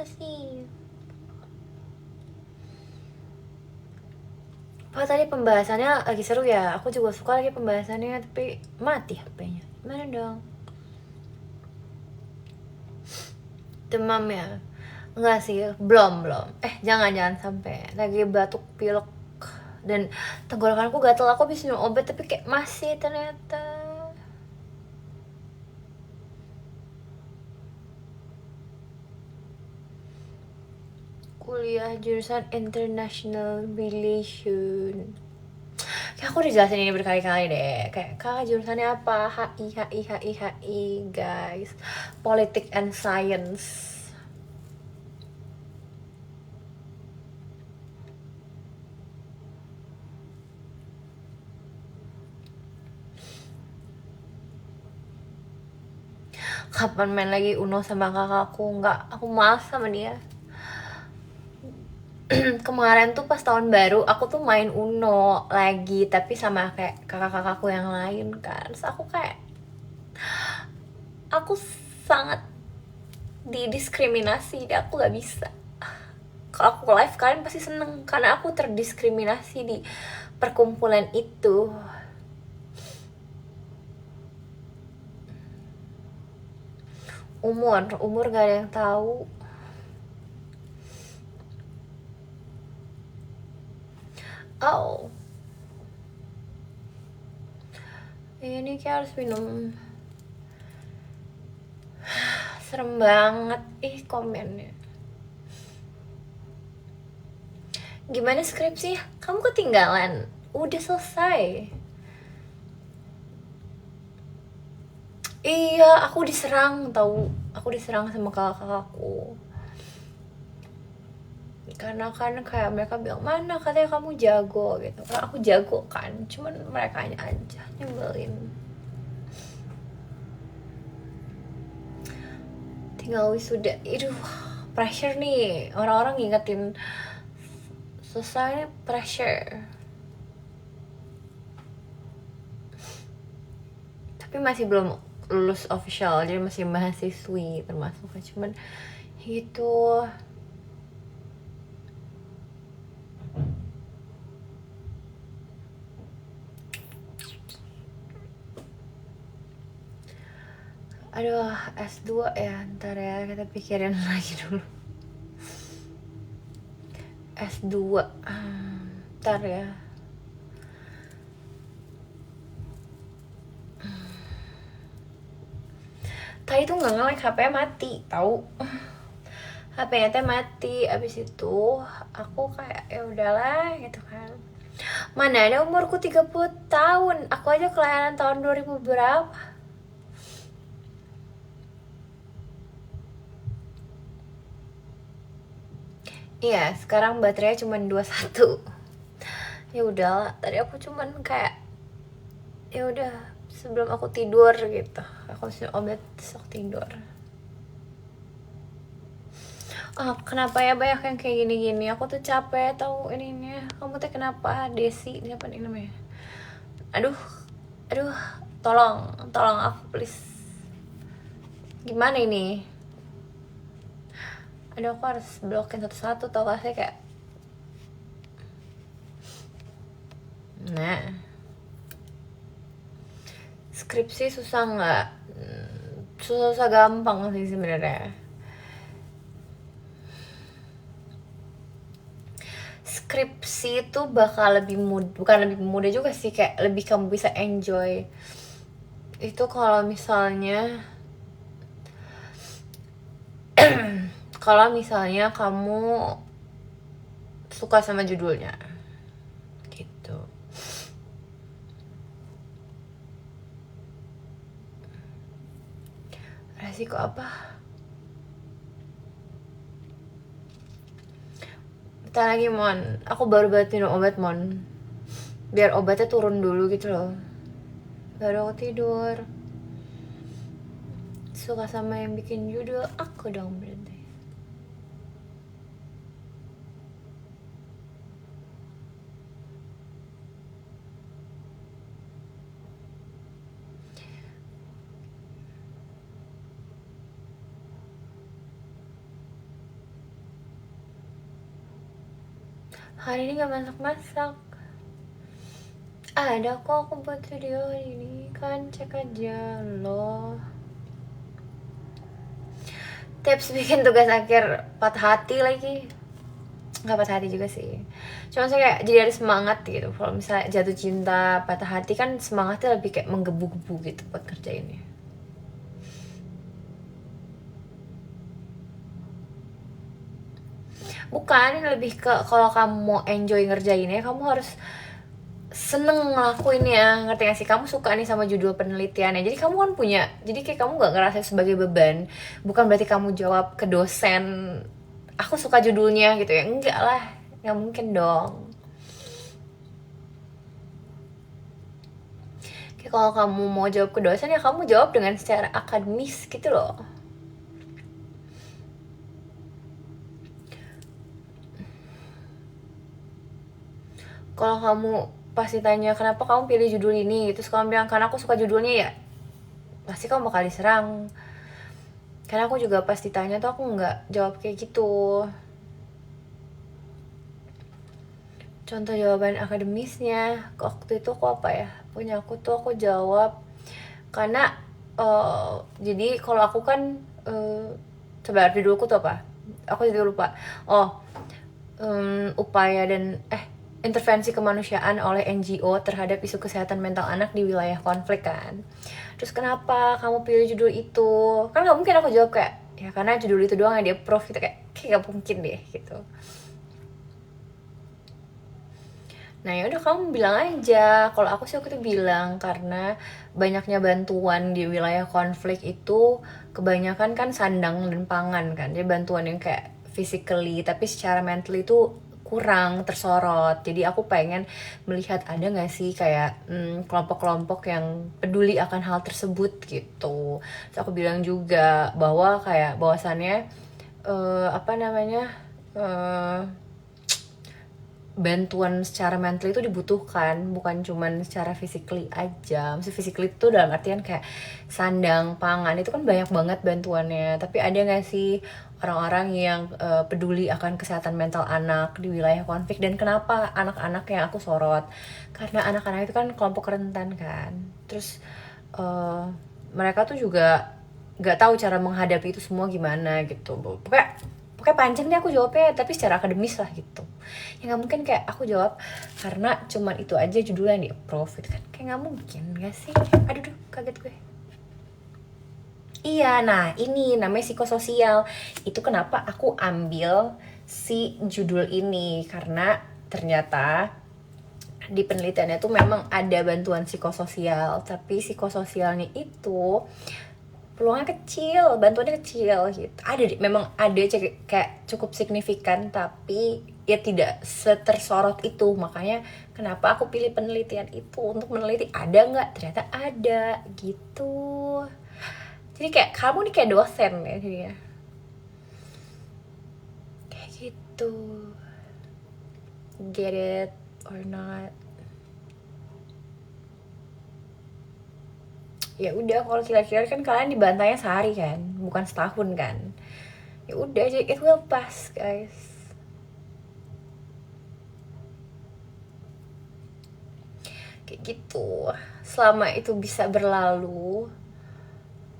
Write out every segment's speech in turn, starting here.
makasih. Pak tadi pembahasannya lagi seru ya, aku juga suka lagi pembahasannya, tapi mati HP-nya. Gimana dong? Demam ya? Enggak sih, belum. Jangan sampai. Lagi batuk pilek dan tenggorokanku gatel. Aku habis minum obat tapi kayak masih ternyata. Kuliah jurusan International Relation. Kayak aku udah jelasin ini berkali-kali deh. Kayak kakak jurusannya apa? HI guys. Politik and Science. Kapan main lagi Uno sama kakakku? Nggak, aku malas sama dia. Kemarin tuh pas tahun baru aku tuh main Uno lagi, tapi sama kayak kakak-kakakku yang lain kan. Terus aku sangat didiskriminasi, dan aku gak bisa. Kalau aku live kalian pasti seneng karena aku terdiskriminasi di perkumpulan itu. Umur gak ada yang tahu. Oh, ini kayak harus minum. Serem banget komennya. Gimana skripsi? Kamu ketinggalan? Udah selesai. Iya, aku diserang tahu. Aku diserang sama kakak-kakakku. Karena kan kayak mereka bilang, mana katanya kamu jago gitu. Karena aku jago kan, cuman mereka aja nyebelin. Tinggal wisuda. Aduh, pressure nih. Orang-orang ngingetin selesai pressure. Tapi masih belum lulus official, jadi masih mahasiswi termasuk. Cuman gitu. Aduh, S2 ya, ntar ya kita pikirin lagi dulu. S2 ntar ya. Tadi tuh nggak nge-like, HP-nya mati tahu. HP-nya teh mati. Abis itu aku kayak ya udahlah gitu kan. Mana ada umurku 30 tahun. Aku aja kelahiran tahun 2000 berapa. Iya, sekarang baterainya cuma 21. Ya udahlah, tadi aku cuman kayak ya udah sebelum aku tidur gitu. Aku minum obat terus tidur. Kenapa ya banyak yang kayak gini-gini? Aku tuh capek tahu ininya. Kamu tuh kenapa? Desi, siapa nih namanya? Aduh, tolong aku please. Gimana ini? Aduh, aku harus blokin satu-satu tau gak sih kayak. Nah, skripsi susah nggak? Susah gampang sih sebenarnya. Skripsi itu bakal lebih mudah, bukan lebih mudah juga sih, kayak lebih kamu bisa enjoy itu kalau misalnya kalau misalnya kamu suka sama judulnya gitu. Resiko apa? Bentar lagi Mon, aku baru banget minum obat Mon, biar obatnya turun dulu gitu loh, baru aku tidur. Suka sama yang bikin judul aku dong berarti. Hari ini gak masak-masak. Ada kok aku buat video hari ini. Kan cek aja loh. Tips bikin tugas akhir patah hati lagi. Gak patah hati juga sih, cuma saya kayak jadi ada semangat gitu. Kalau misalnya jatuh cinta patah hati kan semangatnya lebih kayak menggebu-gebu gitu buat kerjainnya. Bukan, lebih ke kalau kamu mau enjoy ngerjainnya, kamu harus seneng ngelakuinnya, ngerti gak sih? Kamu suka nih sama judul penelitiannya, jadi kamu kan punya, jadi kayak kamu gak ngerasa sebagai beban. Bukan berarti kamu jawab ke dosen, aku suka judulnya gitu ya, enggak lah, nggak mungkin dong. Kayak kalau kamu mau jawab ke dosen ya kamu jawab dengan secara akademis gitu loh. Kalau kamu pasti tanya kenapa kamu pilih judul ini, terus kamu bilang karena aku suka judulnya, ya pasti kamu bakal diserang. Karena aku juga pas ditanya tuh aku nggak jawab kayak gitu. Contoh jawaban akademisnya waktu itu aku apa ya, punya aku tuh aku jawab karena jadi kalau aku kan coba judulku tuh apa, aku juga lupa. Upaya dan intervensi kemanusiaan oleh NGO terhadap isu kesehatan mental anak di wilayah konflik kan. Terus kenapa kamu pilih judul itu? Kan nggak mungkin aku jawab kayak ya karena judul itu doang yang dia approve gitu, kayak nggak mungkin deh gitu. Nah ya udah kamu bilang aja. Kalau aku sih waktu itu bilang karena banyaknya bantuan di wilayah konflik itu kebanyakan kan sandang dan pangan kan. Jadi bantuan yang kayak physically tapi secara mentally itu kurang tersorot. Jadi aku pengen melihat ada nggak sih kayak kelompok-kelompok yang peduli akan hal tersebut gitu. Terus aku bilang juga bahwa kayak bahwasannya apa namanya bantuan secara mental itu dibutuhkan, bukan cuman secara physically aja. Maksudnya physically itu dalam artian kayak sandang, pangan, itu kan banyak banget bantuannya. Tapi ada gak sih orang-orang yang peduli akan kesehatan mental anak di wilayah konflik? Dan kenapa anak-anak yang aku sorot? Karena anak-anak itu kan kelompok rentan kan. Terus mereka tuh juga gak tahu cara menghadapi itu semua gimana gitu. Pokoknya panjang deh aku jawabnya, tapi secara akademis lah gitu. Ya nggak mungkin kayak aku jawab karena cuman itu aja judulnya yang di approve gitu kan, kayak nggak mungkin gak sih? Aduh kaget gue. Iya, nah ini namanya psikososial. Itu kenapa aku ambil si judul ini, karena ternyata di penelitiannya tuh memang ada bantuan psikososial, tapi psikososialnya itu peluangnya kecil, bantuannya kecil gitu. Ada memang ada kayak cukup signifikan, tapi ya tidak setersorot itu. Makanya kenapa aku pilih penelitian itu untuk meneliti ada nggak, ternyata ada gitu. Jadi kayak kamu nih kayak dosen ya jadinya, kayak gitu. Get it or not? Ya udah, kalau kira-kira kan kalian dibantainya sehari kan, bukan setahun kan. Ya udah, jadi it will pass guys. Kayak gitu. Selama itu bisa berlalu,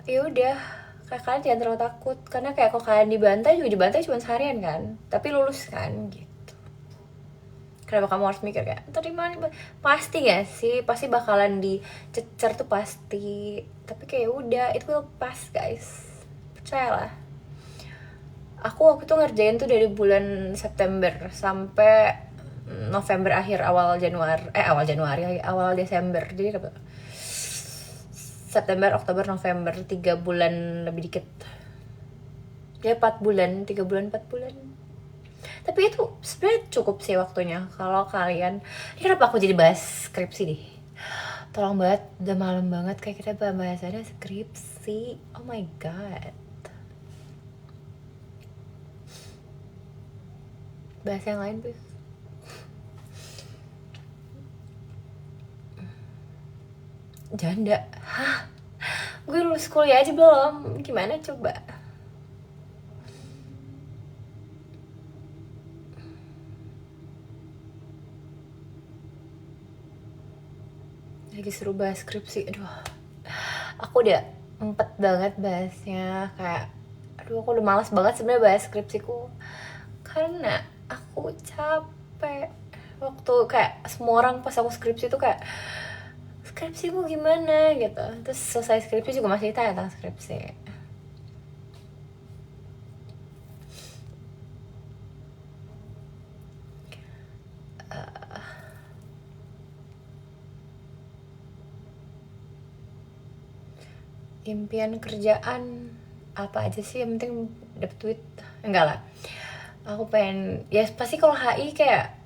ya udah, kalian jangan terlalu takut. Karena kayak kalau kalian dibantai juga dibantai cuma seharian kan, tapi lulus kan gitu. Kenapa kamu harus mikir kayak tadi mana? Pasti gak sih, pasti bakalan dicecer tuh pasti. Tapi kayak udah, it will pass guys, percayalah. Aku waktu itu ngerjain tuh dari bulan September sampai November akhir, awal Desember. Jadi September, Oktober, November, 3 bulan lebih dikit. Ya 4 bulan, 3 bulan, 4 bulan. Tapi itu sebenarnya cukup sih waktunya. Kalau kalian, ini kenapa aku jadi bahas skripsi deh? Tolong banget, udah malam banget kayak kita bahasannya skripsi. Oh my god. Bahas yang lain, please. Janda. Hah? Gue lulus kuliah aja belum. Gimana coba? lagi seru bahas skripsi. Aduh, aku udah empet banget bahasnya, kayak aduh aku udah malas banget sebenarnya bahas skripsiku karena aku capek. Waktu kayak semua orang pas aku skripsi tuh kayak skripsiku gimana gitu, terus selesai skripsi juga masih tanya tentang skripsi. Impian kerjaan apa aja sih, yang penting dapet duit. Enggak lah, aku pengen ya pasti kalau HI kayak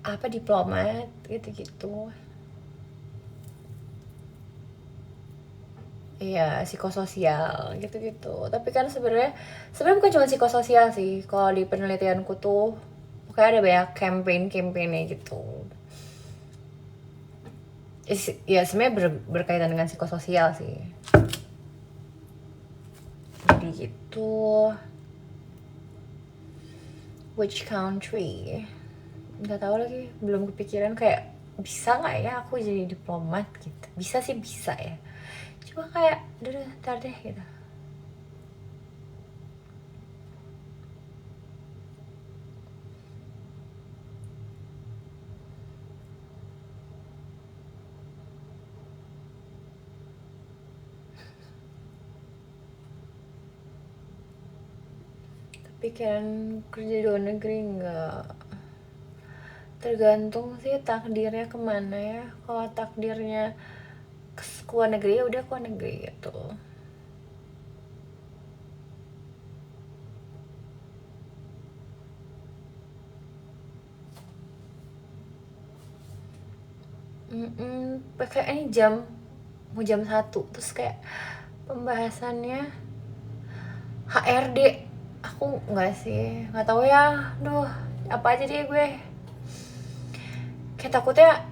apa diplomat gitu-gitu. Iya, psikososial gitu-gitu. Tapi kan sebenarnya bukan cuma psikososial sih. Kalau di penelitianku tuh kayak ada banyak campaign-campaignnya gitu. Ya sebenarnya berkaitan dengan psikososial sih. Jadi gitu. Which country? Nggak tahu lagi, belum kepikiran kayak bisa nggak ya aku jadi diplomat gitu. Bisa sih bisa ya. Cuma kayak dulu ntar deh gitu. Pikiran kerja di luar negeri nggak, tergantung sih takdirnya kemana ya. Kalau takdirnya ke luar negeri ya udah ke luar negeri gitu. Kayak ini mau jam 1 terus kayak pembahasannya HRD. Aku nggak sih, nggak tahu ya. Duh, apa aja deh gue. Kayak takutnya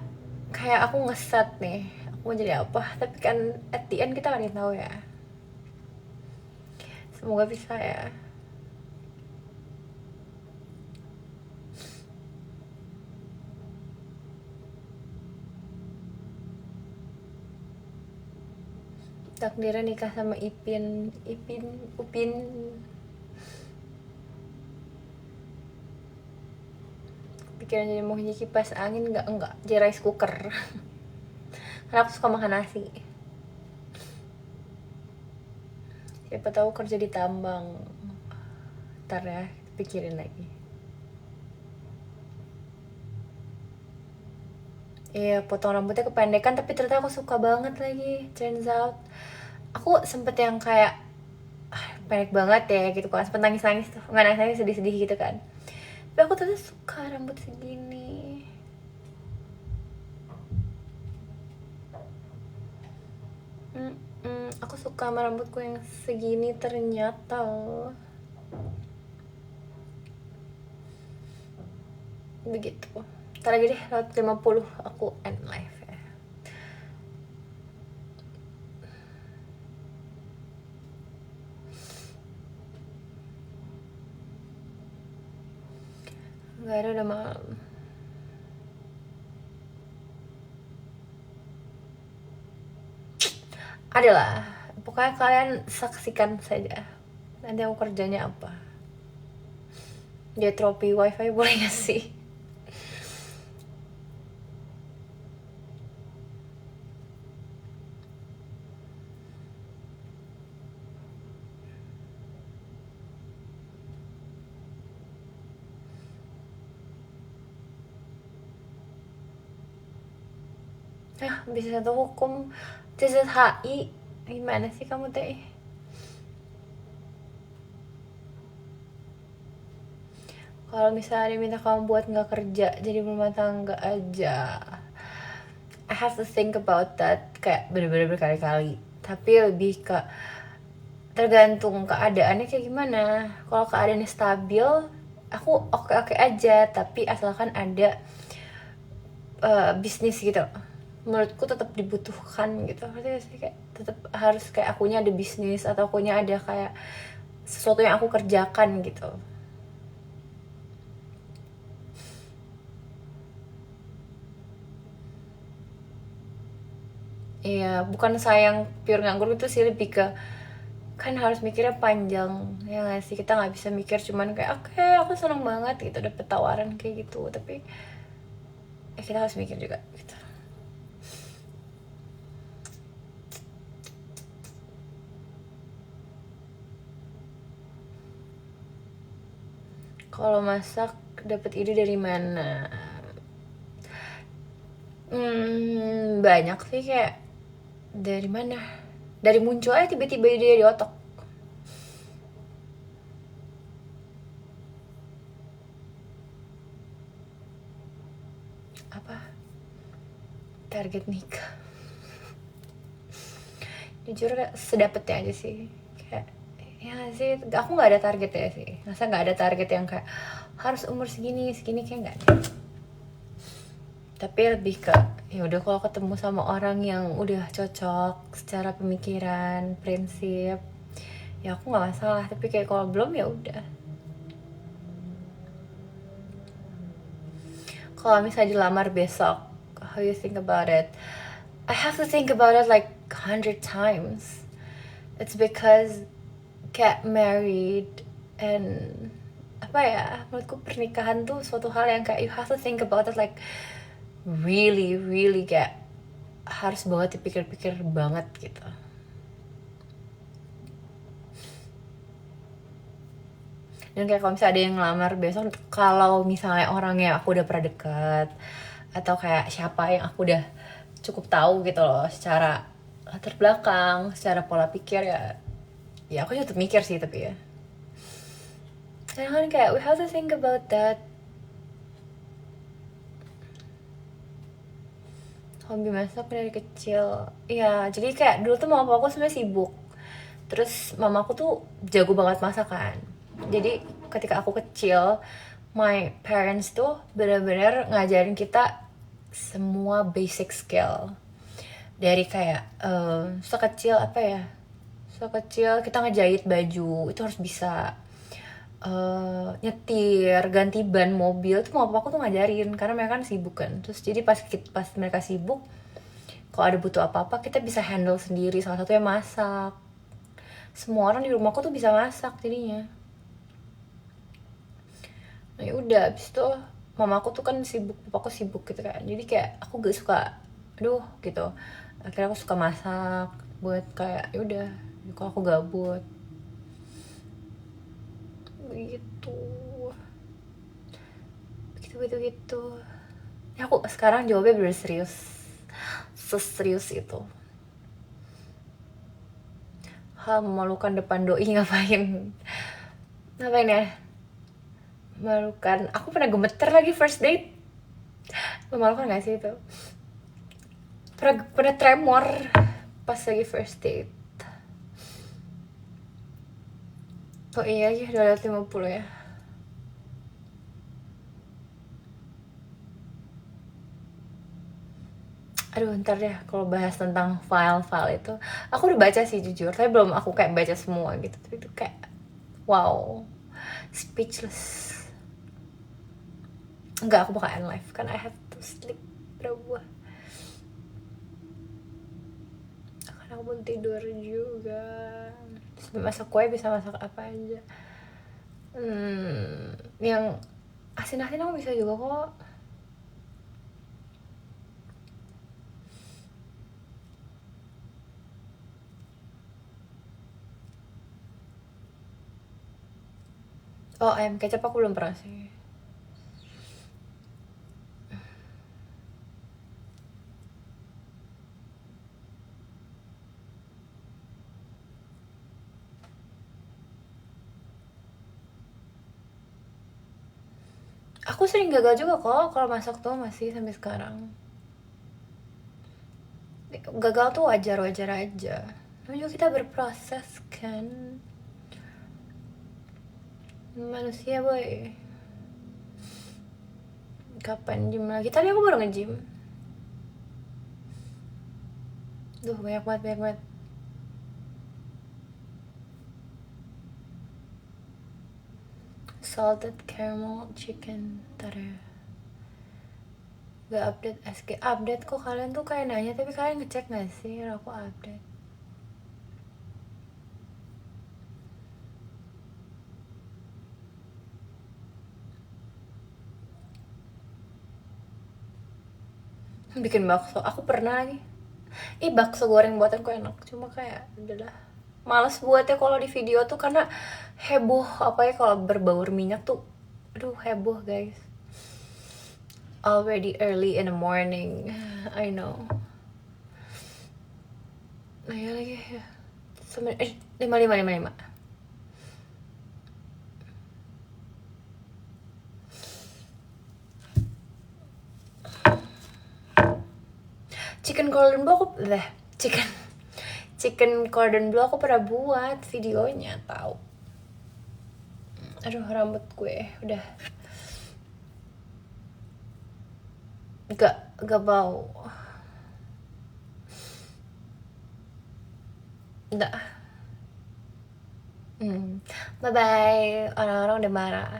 kayak aku ngeset nih. Aku mau jadi apa? Tapi kan at the end kita nggak tahu ya. Semoga bisa ya. Takdirnya nikah sama Upin. Pikiran jadi mau jadi kipas angin, enggak jadi rice cooker. Karena aku suka makan nasi. Siapa tahu kerja di tambang. Ntar ya, pikirin lagi. Iya, potong rambutnya kependekan tapi ternyata aku suka banget lagi. Turns out aku sempet yang kayak pendek banget ya gitu kan, sempet nangis-nangis tuh, nggak nangis-nangis, sedih-sedih gitu kan. Tapi aku ternyata suka rambut segini. Aku suka sama rambutku yang segini ternyata. Begitu. Ntar lagi deh, lewat 50 aku end live ya. Gak ada, udah malam. Adalah, pokoknya kalian saksikan saja nanti aku kerjanya apa. Dia tropi wifi boleh gak sih? Bisa satu hukum, bisa HI. Gimana sih kamu teh? Kalau misalnya minta kamu buat nggak kerja jadi rumah tangga aja, I have to think about that kayak bener-bener berkali-kali. Tapi lebih ke tergantung keadaannya kayak gimana. Kalau keadaannya stabil, aku oke-oke aja. Tapi asalkan ada bisnis gitu, menurutku tetap dibutuhkan gitu. Artinya sih kayak tetap harus kayak akunya ada bisnis atau akunya ada kayak sesuatu yang aku kerjakan gitu. Iya, bukan sayang pure nganggur itu sih, lebih ke kan harus mikirnya panjang ya nggak sih, kita nggak bisa mikir cuman kayak oke aku seneng banget gitu dapet tawaran kayak gitu, tapi kita harus mikir juga gitu. Kalau masak dapet ide dari mana? Banyak sih, kayak dari mana, dari muncul aja tiba-tiba ide di otak. Apa, target nikah? Jujur sedapetnya aja sih, kayak ya nggak sih, aku nggak ada target ya sih, masa nggak ada target yang kayak harus umur segini segini, kayak nggak ada. Tapi lebih ke ya udah, kalau ketemu sama orang yang udah cocok secara pemikiran, prinsip, ya aku nggak masalah. Tapi kayak kalau belum ya udah. Kalau misalnya dilamar besok, how you think about it? I have to think about it like 100 times. It's because get married and apa ya, menurutku pernikahan tuh suatu hal yang kayak you have to think about it like really really, kayak harus banget dipikir-pikir banget gitu. Dan kayak kalau misalnya ada yang ngelamar besok, kalau misalnya orangnya aku udah pernah deket, atau kayak siapa yang aku udah cukup tahu gitu loh secara latar belakang, secara pola pikir, ya aku tetap mikir sih. Tapi ya karena kan kayak we have to think about that. Hobi masak dari kecil ya, jadi kayak dulu tuh mama aku sebenarnya sibuk, terus mama aku tuh jago banget masakan. Jadi ketika aku kecil, my parents tuh benar-benar ngajarin kita semua basic skill, dari kayak sekecil apa ya, sekecil kita ngejahit baju itu harus bisa, nyetir, ganti ban mobil itu mau aku tuh ngajarin, karena mereka kan sibuk kan. Terus jadi pas mereka sibuk, kalau ada butuh apa-apa kita bisa handle sendiri, salah satunya masak. Semua orang di rumahku tuh bisa masak jadinya. Nah ya udah, abis itu mama aku tuh kan sibuk, papaku sibuk gitu kan, jadi kayak aku gak suka, aduh gitu. Akhirnya aku suka masak buat kayak ya udah, kalau aku gabut begitu, gitu. Ya aku sekarang jawabnya bener serius, seserius itu. Hal memalukan depan doi, ngapain ya, memalukan. Aku pernah gemeter lagi first date, memalukan gak sih itu? Pernah tremor pas lagi first date. Oh iya ya, udah lewat 50 ya. Aduh, ntar deh kalau bahas tentang file-file itu. Aku udah baca sih jujur, tapi belum aku kayak baca semua gitu. Tapi itu kayak wow, speechless. Enggak, aku bakal end live kan, I have to sleep. Bro, kan aku belum tidur juga. Sebelum masak kue bisa masak apa aja. Yang asin-asin aku bisa juga kok. Oh, ayam kecap aku belum pernah sih. Aku sering gagal juga kok kalau masak tuh, masih sampai sekarang. Gagal tuh wajar-wajar aja. Namanya juga kita berproses kan. Manusia boy. Kapan gym lagi? Tadi aku baru nge-gym. Duh, banyak banget. Salted caramel chicken. Ntar ya. Gak update SG. Update kok, kalian tuh kayak nanya tapi kalian ngecek gak sih kalau aku update? Bikin bakso, aku pernah lagi. Bakso goreng buatanku enak, cuma kayak udahlah males buatnya kalau di video tuh karena heboh, apa ya, kalau berbaur minyak tuh aduh heboh guys. Already early in the morning. I know. Nah ya lagi ya. 5. Chicken cordon bleu aku chicken cordon bleu aku pernah buat videonya, tahu. Aduh rambut gue udah gak bau. Udah. Bye bye, orang-orang udah marah.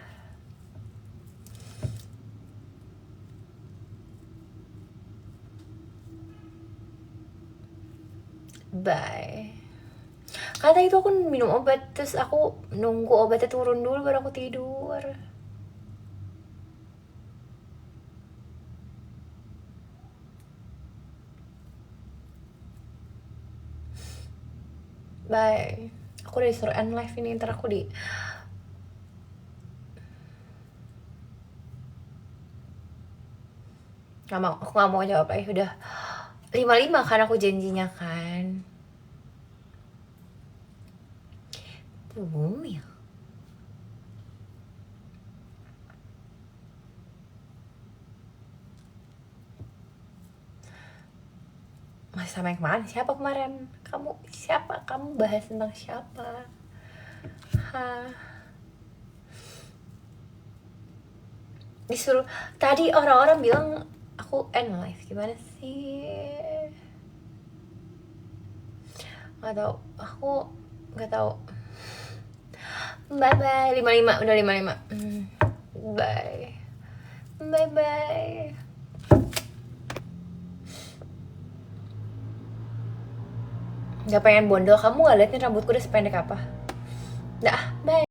Bye. Kata itu aku minum obat, terus aku nunggu obatnya turun dulu baru aku tidur. Bye. Aku udah disuruh end live ini, ntar aku di aku gak mau jawab lagi, udah 5 kan aku janjinya kan. Bumi. Masih sama yang kemarin? Siapa kemarin? Siapa? Kamu bahas tentang siapa? Disuruh tadi orang-orang bilang aku end live, gimana sih? Gak tau, aku gak tau. Bye bye. 5 udah 5. Bye bye. Gak pengen bondol, kamu gak liatin rambutku udah sependek apa? Dah, bye.